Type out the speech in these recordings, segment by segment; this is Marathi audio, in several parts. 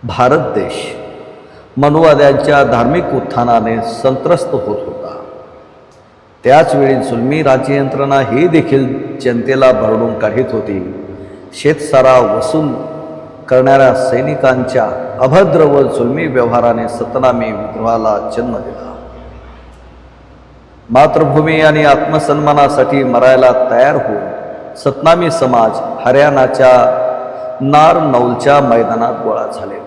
भारत देश मनुवाद्यांच्या धार्मिक उत्थानाने संत्रस्त होत होता. त्याचवेळी जुलमी राज्ययंत्रणा ही देखील जनतेला भरडून काढीत होती. शेतसारा वसूल करणाऱ्या सैनिकांच्या अभद्र व जुलमी व्यवहाराने सतनामी विद्रोहाला जन्म दिला. मातृभूमी आणि आत्मसन्मानासाठी मरायला तयार होऊन सतनामी समाज हरियाणाच्या नारनौलच्या मैदानात गोळा झालेत.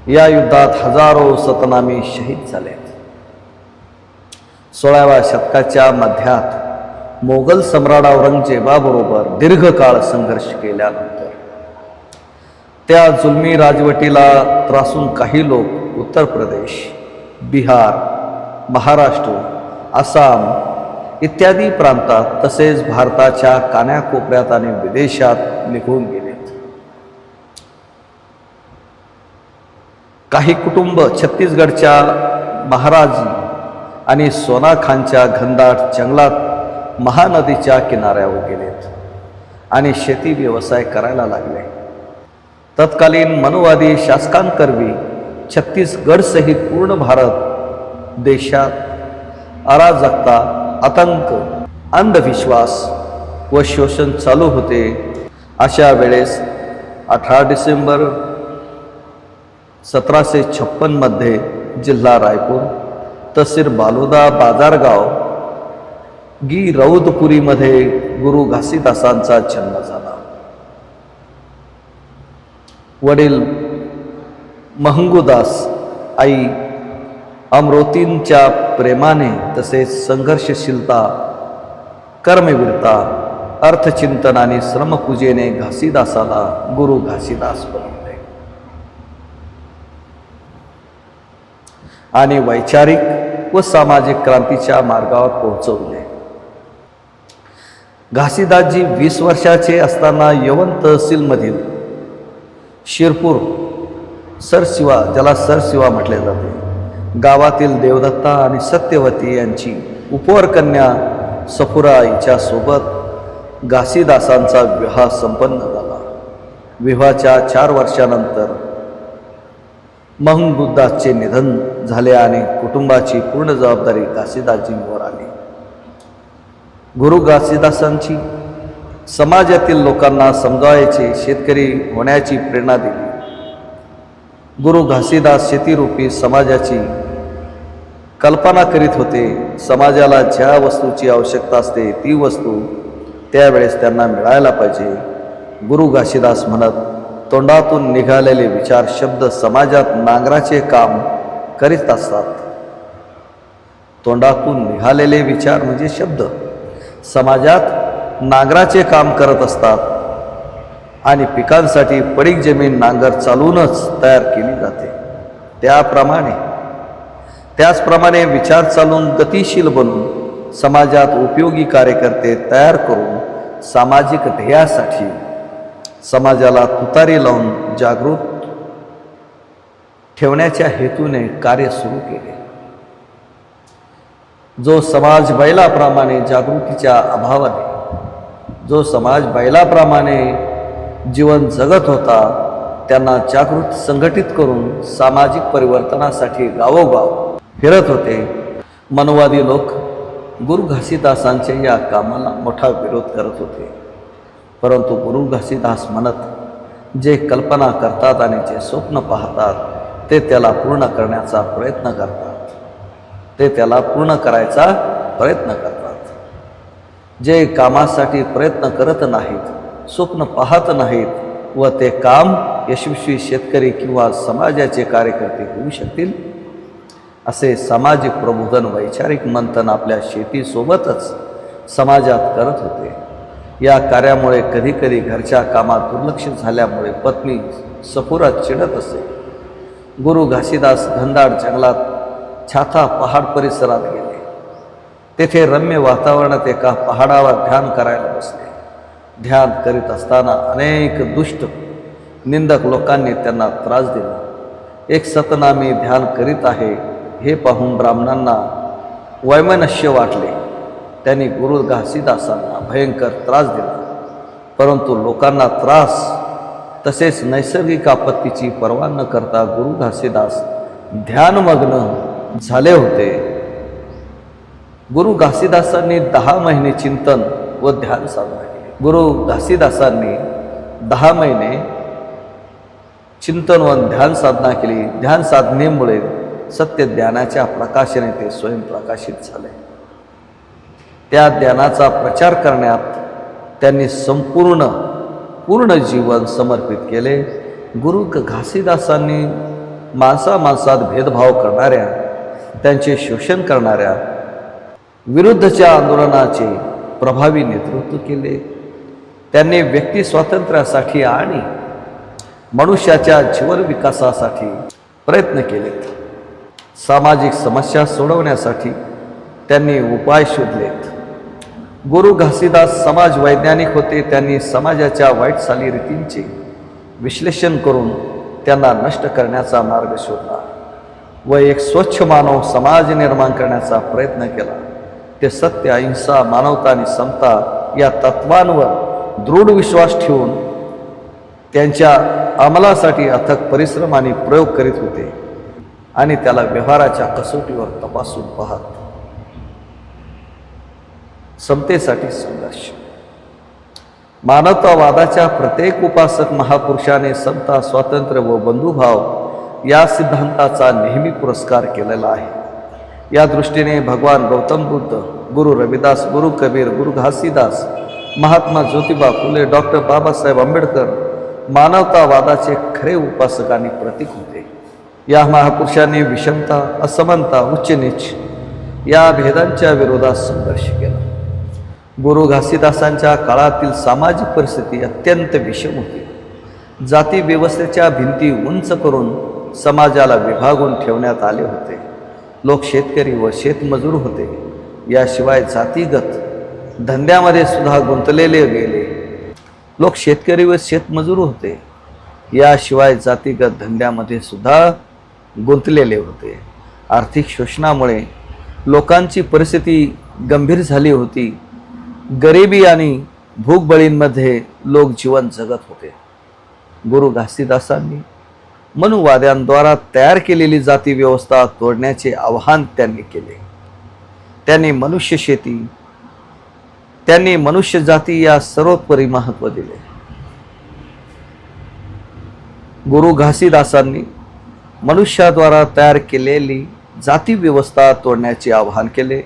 या युद्धात हजारो सतनामी शहीद झालेत. 16व्या शतकाच्या मध्यात मोगल सम्राट औरंगजेबाबरोबर दीर्घकाळ संघर्ष केल्यानंतर त्या जुलमी राजवटीला त्रासून काही लोक उत्तर प्रदेश, बिहार, महाराष्ट्र, आसाम इत्यादी प्रांतात तसेच भारताच्या कानाकोपऱ्यात आणि विदेशात निघून गेलेत. काही कुटुंब छत्तीसगडच्या महाराज आणि सोनाखानच्या घनदाट जंगलात महानदीच्या किनाऱ्यावर गेलेत आणि शेती व्यवसाय करायला लागले. तत्कालीन मनुवादी शासकांकरवी छत्तीसगडसहित पूर्ण भारत देशात अराजकता, आतंक, अंधविश्वास व शोषण चालू होते. अशा वेळेस 18 डिसेंबर 1756 मध्ये जिल्हा रायपूर, तहसील बालोदा, बाजारगाव, गिरौदपुरीमध्ये गुरु घासीदासांचा जन्म झाला. वडील महंगूदास, आई अमरोतींच्या प्रेमाने तसेच संघर्षशीलता, कर्मवीरता, अर्थचिंतन आणि श्रमपूजेने घासीदासाला गुरु घासीदास बनवले आणि वैचारिक व सामाजिक क्रांतीच्या मार्गावर पोहोचवले. घासीदासजी 20 वर्षाचे असताना यवन तहसीलमधील शिरपूर सरशिवा, ज्याला सरशिवा म्हटले जाते, गावातील देवदत्ता आणि सत्यवती यांची उपवरकन्या सफुरा हिच्या सोबत घासीदासांचा विवाह संपन्न झाला. विवाहाच्या 4 वर्षानंतर महंगूदासचे निधन झाले आणि कुटुंबाची पूर्ण जबाबदारी घासीदासजींवर आली. गुरु घासीदासांची समाजातील लोकांना समजावायचे, शेतकरी होण्याची प्रेरणा दिली. गुरु घासीदास शेतीरूपी समाजाची कल्पना करीत होते. समाजाला ज्या वस्तूची आवश्यकता असते ती वस्तू त्यावेळेस त्यांना मिळायला पाहिजे. गुरु घासीदास म्हणत, तोंडातून निघालेले विचार, शब्द समाजात नांगराचे काम करीत असतात. तोंडातून निघालेले विचार म्हणजे शब्द समाजात नांगराचे काम करत असतात आणि पिकांसाठी पडीक जमीन नांगर चालूनच तयार केली जाते. त्याचप्रमाणे विचार चालून गतिशील बनून समाजात उपयोगी कार्यकर्ते तयार करून सामाजिक ध्येयासाठी समाजाला तुतारी लावून जागृत ठेवण्याच्या हेतूने कार्य सुरू केले. जो समाज बैलाप्रमाणे जागृतीच्या अभावाने, जो समाज बैलाप्रमाणे जीवन जगत होता, त्यांना जागृत संघटित करून सामाजिक परिवर्तनासाठी गावोगाव फिरत होते. मनुवादी लोक गुरु घासीदासांच्या या कामाला मोठा विरोध करत होते. परंतु गुरु घासीदास म्हणत, जे कल्पना करतात आणि जे स्वप्न पाहतात ते त्याला पूर्ण करण्याचा प्रयत्न करतात. जे कामासाठी प्रयत्न करत नाहीत, स्वप्न पाहत नाहीत व ते काम यशस्वी शेतकरी किंवा समाजाचे कार्यकर्ते होऊ शकतील, असे सामाजिक प्रबोधन, वैचारिक मंथन आपल्या शेतीसोबतच समाजात करत होते. या कार्यामुळे कधीकधी घरच्या कामात दुर्लक्ष झाल्यामुळे पत्नी सफुरा चिडत असे. गुरु घासीदास घनदाट जंगलात छाता पहाड परिसरात गेले. तेथे रम्य वातावरणात एका पहाडावर ध्यान करायला बसले. ध्यान करीत असताना अनेक दुष्ट निंदक लोकांनी त्यांना त्रास दिला. एक सतनामी ध्यान करीत आहे हे पाहून ब्राह्मणांना वैमनस्य वाटले. त्यांनी गुरु घासीदासांना भयंकर त्रास दिला. परंतु लोकांना त्रास तसेच नैसर्गिक आपत्तीची पर्वा न करता गुरु घासीदास ध्यानमग्न झाले होते. गुरु घासीदासांनी 10 महिने चिंतन व ध्यान साधना केले. गुरु घासीदासांनी 10 महिने चिंतन व ध्यान साधना केली. ध्यान साधनेमुळे सत्य ज्ञानाच्या प्रकाशाने ते स्वयंप्रकाशित झाले. त्या ज्ञानाचा प्रचार करण्यात त्यांनी पूर्ण जीवन समर्पित केले. गुरु घासीदासांनी माणसात भेदभाव करणाऱ्या, त्यांचे शोषण करणाऱ्या विरुद्धच्या आंदोलनाचे प्रभावी नेतृत्व केले. त्यांनी व्यक्ती स्वातंत्र्यासाठी आणि मनुष्याच्या जीवन विकासासाठी प्रयत्न केलेत. सामाजिक समस्या सोडवण्यासाठी त्यांनी उपाय शोधलेत. गुरु घासीदास समाज वैज्ञानिक होते. त्यांनी समाजाच्या वाईट चालीरीतींचे विश्लेषण करून त्यांना नष्ट करण्याचा मार्ग शोधला व एक स्वच्छ मानव समाज निर्माण करण्याचा प्रयत्न केला. ते सत्य, अहिंसा, मानवता आणि समता या तत्वांवर दृढ विश्वास ठेवून त्यांच्या अंमलासाठी अथक परिश्रम आणि प्रयोग करीत होते आणि त्याला व्यवहाराच्या कसोटीवर तपासून पाहत. समतेसाठी संघर्ष. मानवतावादाच्या प्रत्येक उपासक महापुरुषाने समता, स्वातंत्र्य व बंधुभाव या सिद्धांताचा नेहमी पुरस्कार केलेला आहे. या दृष्टीने भगवान गौतम बुद्ध, गुरु रविदास, गुरु कबीर, गुरु घासीदास, महात्मा ज्योतिबा फुले, डॉक्टर बाबासाहेब आंबेडकर मानवतावादाचे खरे उपासक आणि प्रतीक होते. या महापुरुषांनी विषमता, असमानता, उच्च नीच या भेदांच्या विरोधात संघर्ष केला. गुरु घासीदासांच्या काळातील सामाजिक परिस्थिती अत्यंत विषम होती. जाती व्यवस्थेच्या भिंती उंच करून समाजाला विभागून ठेवण्यात आले होते. लोक शेतकरी व शेतमजूर होते. याशिवाय जातीगत धंद्यामध्ये सुद्धा गुंतलेले गेले. लोक शेतकरी व शेतमजूर होते. याशिवाय जातीगत धंद्यामध्ये सुद्धा गुंतलेले होते. आर्थिक शोषणामुळे लोकांची परिस्थिती गंभीर झाली होती. गरिबी आणि भूकबळींमध्ये लोक जीवन जगत होते. गुरु घासीदासांनी मनुवाद्यांद्वारा तयार केलेली जाती व्यवस्था तोडण्याचे आवाहन त्यांनी केले. त्यांनी मनुष्य जाती या सर्वोपरी महत्त्व दिले. गुरु घासीदासांनी मनुष्याद्वारा तयार केलेली जाती व्यवस्था तोडण्याचे आवाहन केले.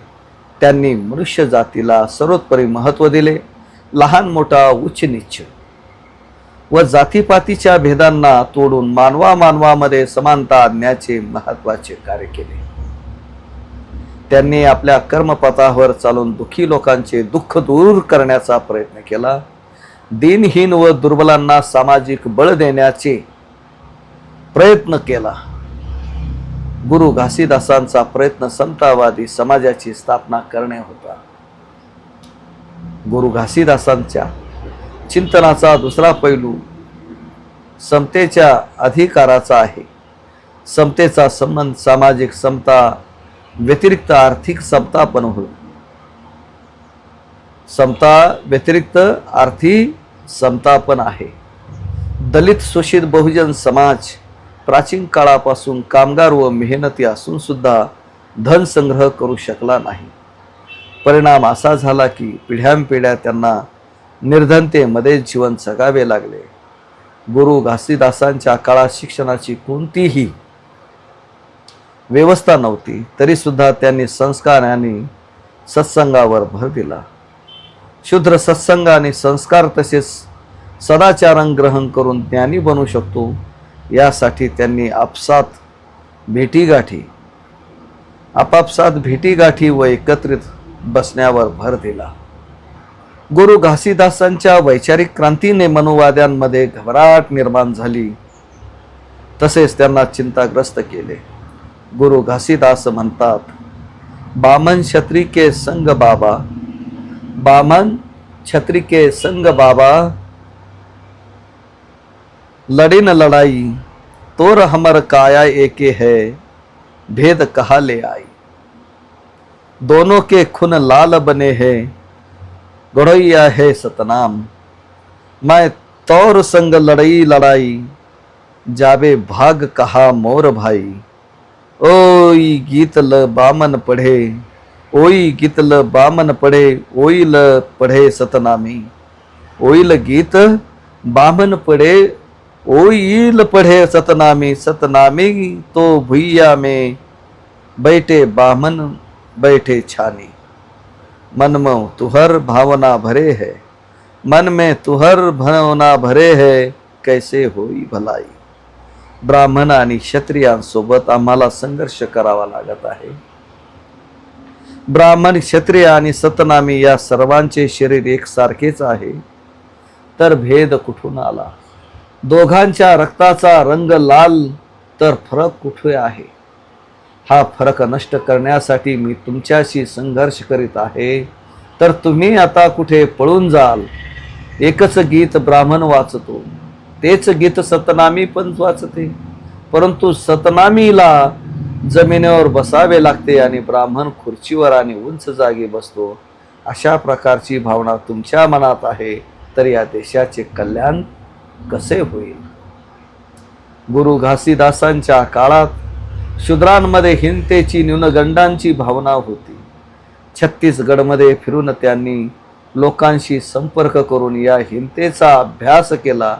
त्यांनी मनुष्य जातीला सर्वोपरी महत्त्व दिले. लहान मोठा, उच्च नीच व जातीपातीच्या भेदांना तोडून मानवामध्ये समानता आणण्याचे महत्त्वाचे कार्य केले. त्यांनी आपल्या कर्मपथावर चालून दुःखी लोकांचे दुःख दूर करण्याचा प्रयत्न केला. दीनहीन व दुर्बलांना सामाजिक बळ देण्याचे प्रयत्न केला. गुरु घासीदासांचा प्रयत्न समतावादी समाजाची स्थापना करणे होता. गुरु घासीदासांच्या चिंतनाचा दुसरा पैलू समतेच्या अधिकाराचा आहे. समतेचा संबंध सामाजिक समता व्यतिरिक्त आर्थिक समता पण होईल. समता व्यतिरिक्त आर्थिक समता पण आहे. दलित, शोषित बहुजन समाज प्राचीन काळापासून कामगार व मेहनती असून सुद्धा धन संग्रह करू शकला नाही. परिणाम असा झाला की पिढ्यानपिढ्या त्यांना निर्धनतेमध्ये जीवन जगावे लागले. गुरु घासीदासांच्या काळात शिक्षणाची कोणतीही व्यवस्था नव्हती. तरी सुद्धा त्यांनी संस्कार आणि सत्संगावर भर दिला. शुद्र सत्संग आणि संस्कार तसेच सदाचारण ग्रहण करून ज्ञानी बनू शकतो यासाठी त्यांनी आपापसात भेटीगाठी व एकत्रित बसण्यावर भर दिला. गुरु घासीदासांच्या वैचारिक क्रांतीने मनुवाद्यांमध्ये घबराट निर्माण झाली. तसेच त्यांना चिंताग्रस्त केले. गुरु घासीदास म्हणतात, बामन छत्री के संग बाबा, बामन छत्री के संग बाबा, लड़िन लड़ाई तोर हमर काया एके है, भेद कहा ले आई, दोनों के खून लाल बने हैं, गढ़ैया है सतनाम, मैं तौर संग लड़ई लड़ाई, जाबे भाग कहा मोर भाई। ओई गीत ल बामन पढ़े, ओई गीत ल बामन पढ़े, ओईल पढ़े सतनामी। ओईल गीत बामन पढ़े, ओईल पढ़े सतनामी। सतनामी तो भुइया में बैठे बामन बैठे छानी। मन में तुहर भावना भरे है, मन में तुहर भावना भरे है, कैसे होई भलाई। ब्राह्मण आणि क्षत्रियांसोबत आम्हाला संघर्ष करावा लागत आहे। ब्राह्मण, क्षत्रिय आणि सतनामी या सर्वांचे शरीर एकसारखेच आहे, तर भेद कुठून आला? दोघांच्या रक्ताचा रंग लाल, तर फरक कुठे आहे? हा फरक नष्ट करण्यासाठी मी तुमच्याशी संघर्ष करीत आहे, तर तुम्ही आता कुठे पळून जाल? एकच गीत ब्राह्मण वाचतो, तेच गीत सतनामी पण वाचते, परंतु सतनामीला जमिनीवर बसावे लागते आणि ब्राह्मण खुर्चीवर आणि उंच जागी बसतो। अशा प्रकारची भावना तुमच्या मनात आहे, तर या देशाचे कल्याण कसे होईल? गुरु घासीदासांच्या काळात शूद्रांमध्ये हिंसेची, न्यूनगंडांची भावना होती। छत्तीसगडमध्ये फिरून त्यांनी लोकांशी संपर्क करून या हिंसेचा अभ्यास केला।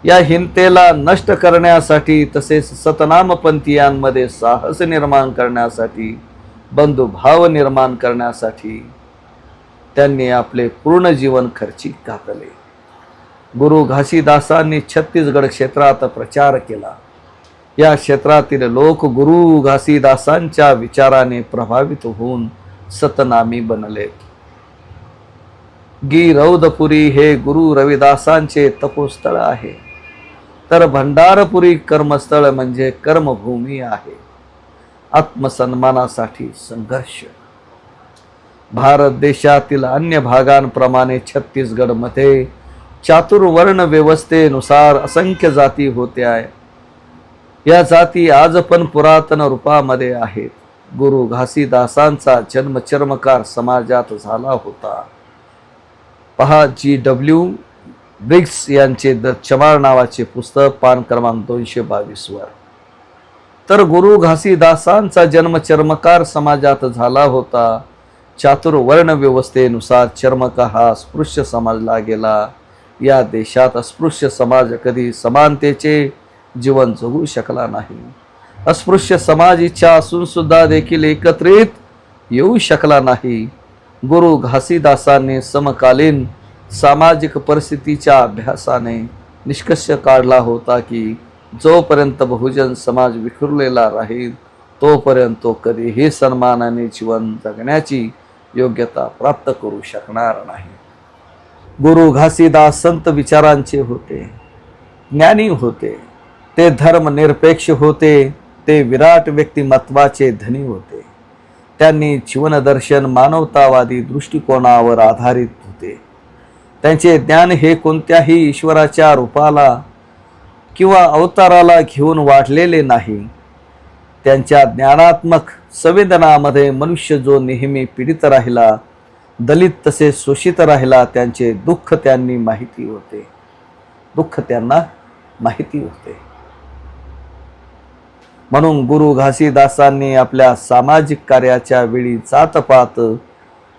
या हिंसेला नष्ट करण्यासाठी, तसेच सतनामपंथीयांमध्ये साहस निर्माण करण्यासाठी, बंधुभाव निर्माण करण्यासाठी त्यांनी आपले पूर्ण जीवन खर्ची घातले। गुरु घासीदासांनी छत्तीसगड क्षेत्रात प्रचार केला। या क्षेत्रातील लोक गुरु घासीदासांच्या विचाराने प्रभावित होऊन सतनामी बनले। गिरौदपुरी हे गुरु रविदासांचे तपोस्थळ आहे, तर भंडारपुरी कर्मस्थळ म्हणजे कर्मभूमी आहे। आत्मसन्मानासाठी संघर्ष। भारत देशातील अन्य भागांप्रमाणे छत्तीसगडमध्ये चातुर्वर्ण व्यवस्थेनुसार असंख्य जाती होत्या। या जाती आज पण पुरातन रूपामध्ये आहेत। गुरु घासीदासांचा जन्म चर्मकार समाजात झाला होता। पहा GW ब्रिग्स यांचे द चमार नावाचे पुस्तक, पान क्रमांक 222 वर। तर गुरु घासीदासांचा जन्म चर्मकार समाजात झाला होता। चातुर्वर्ण व्यवस्थेनुसार चर्मकार हा स्पृश्य समजला गेला। या देशात अस्पृश्य समाज कधी समानतेचे जीवन जगू शकला नाही। अस्पृश्य समाज इच्छा असून सुद्धा देखील एकत्रित येऊ शकला नाही। गुरु घासीदासांनी समकालीन सामाजिक परिस्थितीच्या अभ्यासाने निष्कर्ष काढला होता की जोपर्यंत बहुजन समाज विखुरलेला राहील, तोपर्यंत तो कधीही सन्मानाने जीवन जगण्याची योग्यता प्राप्त करू शकणार नाही। गुरु घासीदास संत विचारांचे होते, ज्ञानी होते, ते धर्मनिरपेक्ष होते, ते विराट व्यक्तिमत्वाचे धनी होते। त्यांनी जीवनदर्शन मानवतावादी दृष्टिकोनावर आधारित होते। त्यांचे ज्ञान हे कोणत्याही ईश्वराच्या रूपाला किंवा अवताराला घेऊन वाढलेले नाही। त्यांच्या ज्ञानात्मक संवेदनामध्ये मनुष्य जो नेहमी पीडित राहिला, दलित तसेच शोषित राहिला, त्यांचे दुःख त्यांनी माहिती होते, दुःख त्यांना माहिती होते। म्हणून गुरु घासीदासांनी आपल्या सामाजिक कार्याच्या वेळी जातपात,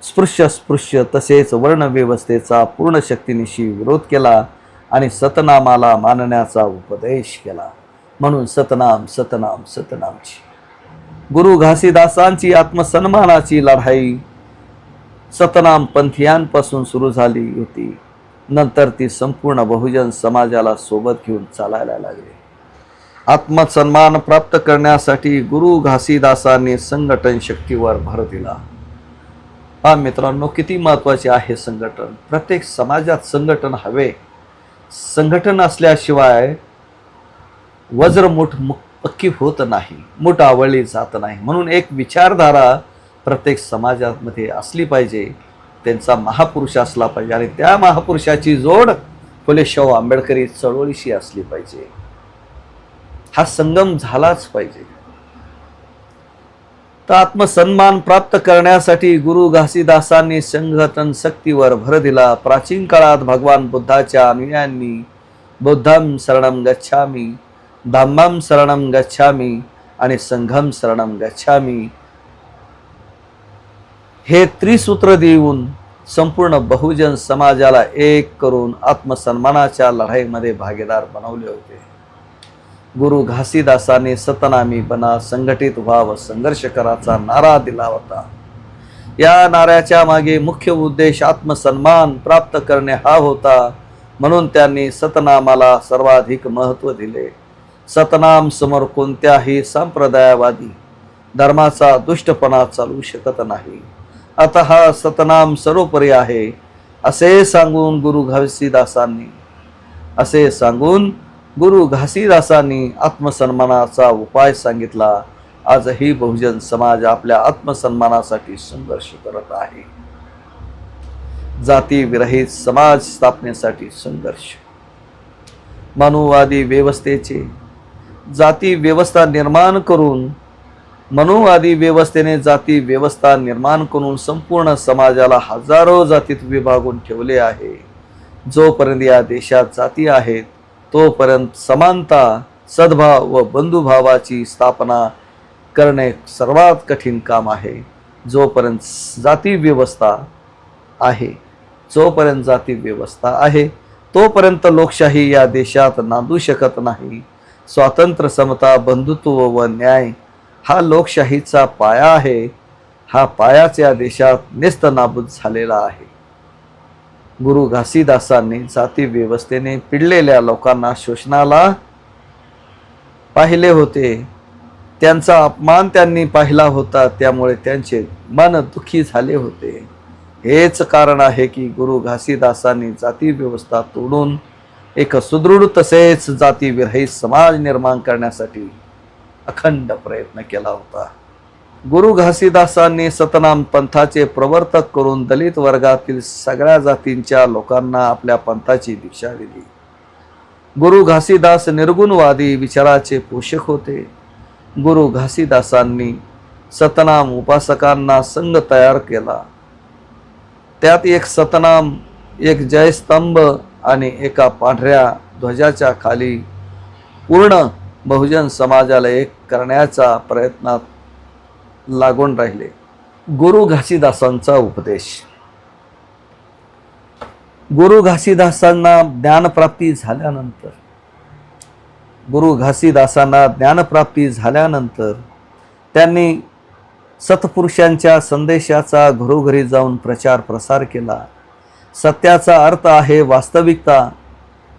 स्पृश्य तसेच वर्णव्यवस्थेचा पूर्ण शक्तीनिशी विरोध केला आणि सतनामाला मानण्याचा उपदेश केला। म्हणून सतनाम सतनाम सतनामची गुरु घासीदासांची आत्मसन्मानाची लढाई सतनाम पंथीयांपासून सुरू झाली होती। नंतर ती संपूर्ण बहुजन समाजाला सोबत घेऊन चालायला लागली। आत्मसन्मान प्राप्त करण्यासाठी गुरु घासीदासांनी संघटन शक्तीवर भर दिला। हा मित्रांनो, किती महत्त्वाचे आहे संघटन। प्रत्येक समाजात संघटन हवे। संघटन असल्याशिवाय वज्रमुठ पक्की होत नाही, मूठ आवळली जात नाही। म्हणून एक विचारधारा प्रत्येक समाजामध्ये असली पाहिजे, त्यांचा महापुरुष असला पाहिजे आणि त्या महापुरुषाची जोड फुले शाहू आंबेडकरी चळवळीशी असली पाहिजे। हा संगम झालाच पाहिजे। तर आत्मसन्मान प्राप्त करण्यासाठी गुरु घासीदासांनी संघटन शक्तीवर भर दिला. प्राचीन काळात भगवान बुद्धाच्या अनुयायांनी बुद्धम शरणम गच्छामी, धम्मम शरणम गच्छामी आणि संघम शरणम गच्छामी हे त्रिसूत्र देऊन संपूर्ण बहुजन समाजाला एक करून आत्मसन्मानाच्या लढाईमध्ये भागीदार बनवले होते. गुरु घासीदासांनी सतनामी बना, संघटित व्हा, संघर्ष कराचा नारा दिला होता. या नाऱ्याच्या मागे मुख्य उद्देश आत्मसन्मान प्राप्त करणे हा होता. म्हणून त्यांनी सतनामाला सर्वाधिक महत्त्व दिले. सतनाम समोर कोणत्याही संप्रदायवादी धर्माचा दुष्टपणा चालू शकत नाही. आता हा सतनाम सर्वोपरी आहे असे सांगून गुरु घासीदासांनी आत्मसन्मानाचा उपाय सांगितला. आजही बहुजन समाज आपल्या आत्मसन्मानासाठी संघर्ष करत आहे. जाती विरहित समाज स्थापनेसाठी संघर्ष. मनुवादी व्यवस्थेचे जाती व्यवस्था निर्माण करून मनुवादी व्यवस्थेने जाती व्यवस्था निर्माण करून संपूर्ण समाजाला हजारो जातीत विभागून ठेवले आहे. जोपर्यंत या देशात जाती आहेत तोपर्यंत समानता, सद्भाव व बंधुभावाची स्थापना करणे सर्वात कठीण काम आहे. जोपर्यंत जाती व्यवस्था आहे तोपर्यंत लोकशाही या देशात नांदू शकत नाही. स्वातंत्र्य, समता, बंधुत्व व न्याय हा लोकशाहीचा पाया आहे. हा पायाच या देशात नेस्तनाबूत झालेला आहे. गुरु घासीदासांनी जाती व्यवस्थेने पिडलेल्या लोकांना शोषणाला पाहिले होते. त्यांचा अपमान त्यांनी पाहिला होता. त्यामुळे त्यांचे मन दुःखी झाले होते. हेच कारण आहे की गुरु घासीदासांनी जाती व्यवस्था तोडून एक सुदृढ तसेच जाती विरहित समाज निर्माण करण्यासाठी अखंड प्रयत्न केला होता. गुरु घासीदासांनी सतनाम पंथाचे प्रवर्तक करून दलित वर्गातील सगळ्या जातींच्या लोकांना आपल्या पंथाची दीक्षा दिली. गुरु घासीदास निर्गुणवादी विचाराचे पोषक होते. गुरु घासीदासांनी सतनाम उपासकांना संघ तयार केला. त्यात एक सतनाम, एक जयस्तंभ आणि एका पांढऱ्या ध्वजाच्या खाली पूर्ण बहुजन समाजाला एक करण्याचा प्रयत्नात लागून राहिले. गुरु घासीदासांचा उपदेश. गुरु घासीदासांना ज्ञानप्राप्ती झाल्यानंतर त्यांनी सत्पुरुषांच्या संदेशाचा घरोघरी जाऊन प्रचार प्रसार केला. सत्याचा अर्थ आहे वास्तविकता,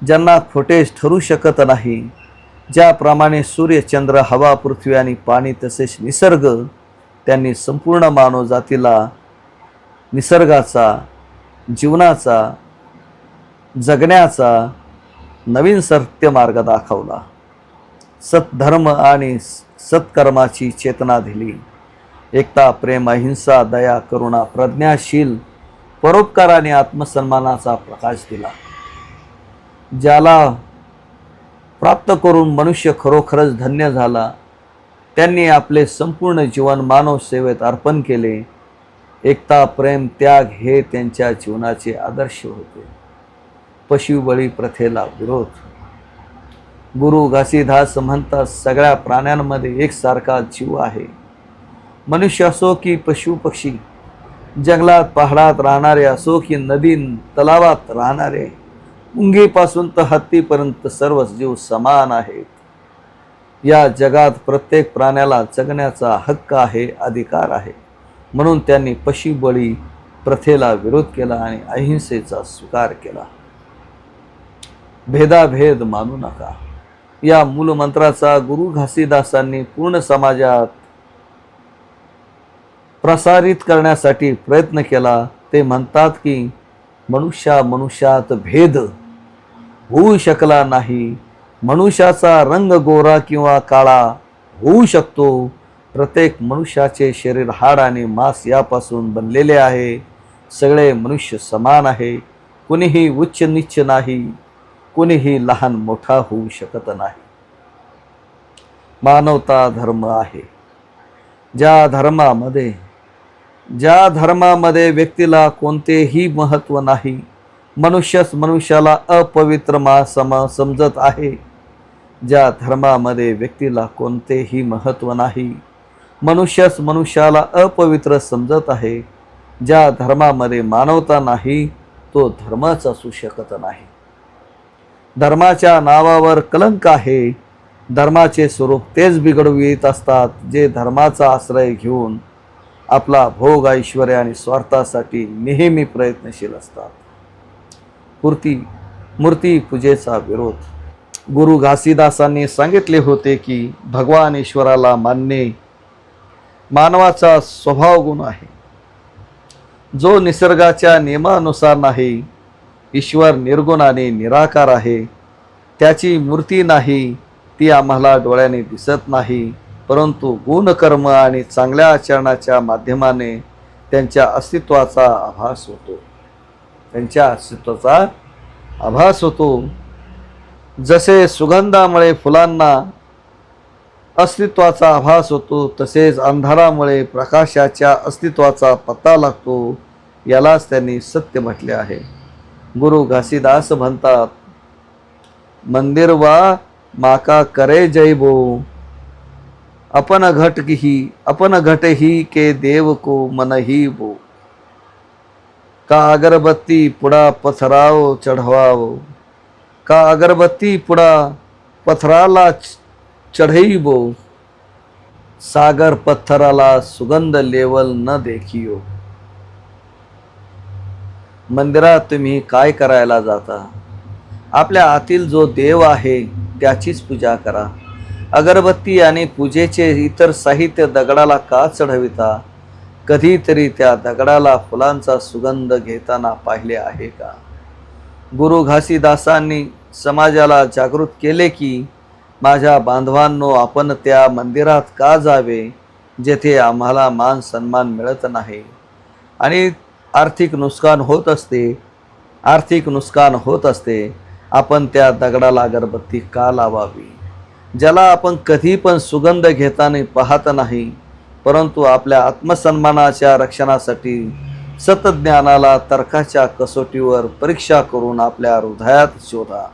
ज्यांना खोटे ठरू शकत नाही. ज्याप्रमाणे सूर्य, चंद्र, हवा, पृथ्वी आणि पाणी तसेच निसर्ग, त्यांनी संपूर्ण मानवजातीला निसर्गाचा, जीवनाचा, जगण्याचा नवीन सत्य मार्ग दाखवला. सत्धर्म आणि सत्कर्माची चेतना दिली. एकता, प्रेम, अहिंसा, दया, करुणा, प्रज्ञाशील, परोपकार आणि आत्मसन्मानाचा प्रकाश दिला. ज्याला प्राप्त करून मनुष्य खरोखरच धन्य झाला. त्यांनी आपले संपूर्ण जीवन मानव सेवेत अर्पण केले. एकता, प्रेम, त्याग हे त्यांच्या जीवनाचे आदर्श होते. पशुबळी प्रथेला विरोध. गुरु घासीदास म्हणतात, सगळ्या प्राण्यांमध्ये एकसारखा जीव आहे. मनुष्य असो की पशु पक्षी, जंगलात पहाडात राहणारे असो की नदी तलावात राहणारे, मुंगीपासून तर हत्तीपर्यंत सर्व जीव समान आहेत. या जगात प्रत्येक प्राण्याला जगण्याचा हक्क आहे, अधिकार आहे. म्हणून त्यांनी पशुबळी प्रथेला विरोध केला आणि अहिंसेचा स्वीकार केला. भेदाभेद मानू नका या मूलमंत्राचा गुरु घासीदासांनी पूर्ण समाजात प्रसारित करण्यासाठी प्रयत्न केला. ते म्हणतात की मनुष्यात भेद होऊ शकला नाही. मनुष्याचा रंग गोरा किंवा काळा होऊ शकतो. प्रत्येक मनुष्याचे शरीर हाड आणि मांस यापासून बनलेले आहे. सगळे मनुष्य समान आहे. कोणीही उच्च नीच नाही. कोणीही लहान मोठा होऊ शकत नाही. मानवता धर्म आहे. ज्या धर्मामध्ये व्यक्तीला कोणतेही महत्त्व नाही, मनुष्यच मनुष्याला अपवित्र समजत आहे. ज्या धर्मामध्ये व्यक्तीला कोणतेही महत्त्व नाही, मनुष्यच मनुष्याला अपवित्र समजत आहे, ज्या धर्मामध्ये मानवता नाही, तो धर्मच असू शकत नाही. धर्माच्या नावावर कलंक आहे. धर्माचे स्वरूप तेच बिघडवित असतात जे धर्माचा आश्रय घेऊन आपला भोग, ऐश्वर्य आणि स्वार्थासाठी नेहमी प्रयत्नशील असतात. मूर्ती पूजेचा विरोध. गुरु घासीदासांनी सांगितले होते की भगवान ईश्वराला मानणे मानवाचा स्वभाव गुण आहे, जो निसर्गाच्या नियमानुसार नाही. ईश्वर निर्गुण आणि निराकार आहे. त्याची मूर्ती नाही, ती आम्हाला डोळ्याने दिसत नाही, परंतु गुण, कर्म आणि चांगल्या आचरणाच्या माध्यमाने त्यांच्या अस्तित्वाचा आभास होतो. जसे सुगंधामुळे फुलांना अस्तित्वाचा आभास होतो, तसेच अंधारामुळे प्रकाशाच्या अस्तित्वाचा पत्ता लागतो. यालाच त्यांनी सत्य म्हटले आहे. गुरु घासीदास म्हणतात, मंदिर वा माका करे जैबो, अपन घट ही के देव को मन ही बो. का अगरबत्ती पुडा पथराव चढवावो, का अगरबत्ती पुडा पथराला चढईबो, सागर पत्थराला सुगंध लेवल न देखियो. मंदिरात तुम्ही काय करायला जाता? आपल्या आतील जो देव आहे त्याचीच पूजा करा. अगरबत्ती आणि पूजेचे इतर साहित्य दगडाला का चढविता? कधीतरी त्या दगडाला फुलांचा सुगंध घेताना पाहिले आहे का? गुरु घासीदासांनी समाजाला जागृत केले की माझ्या बांधवांनो, आपण त्या मंदिरात का जावे जेथे आम्हाला मान सन्मान मिळत नाही आणि आर्थिक नुकसान होत असते. आपण त्या दगडाला अगरबत्ती का लावावी, ज्याला आपण कधी पण सुगंध घेताना पाहत नाही, परंतु आपल्या आत्मसन्मानाच्या रक्षणासाठी सतत ज्ञानाला तर्काच्या कसोटीवर परीक्षा करून आपल्या हृदयात शोधा.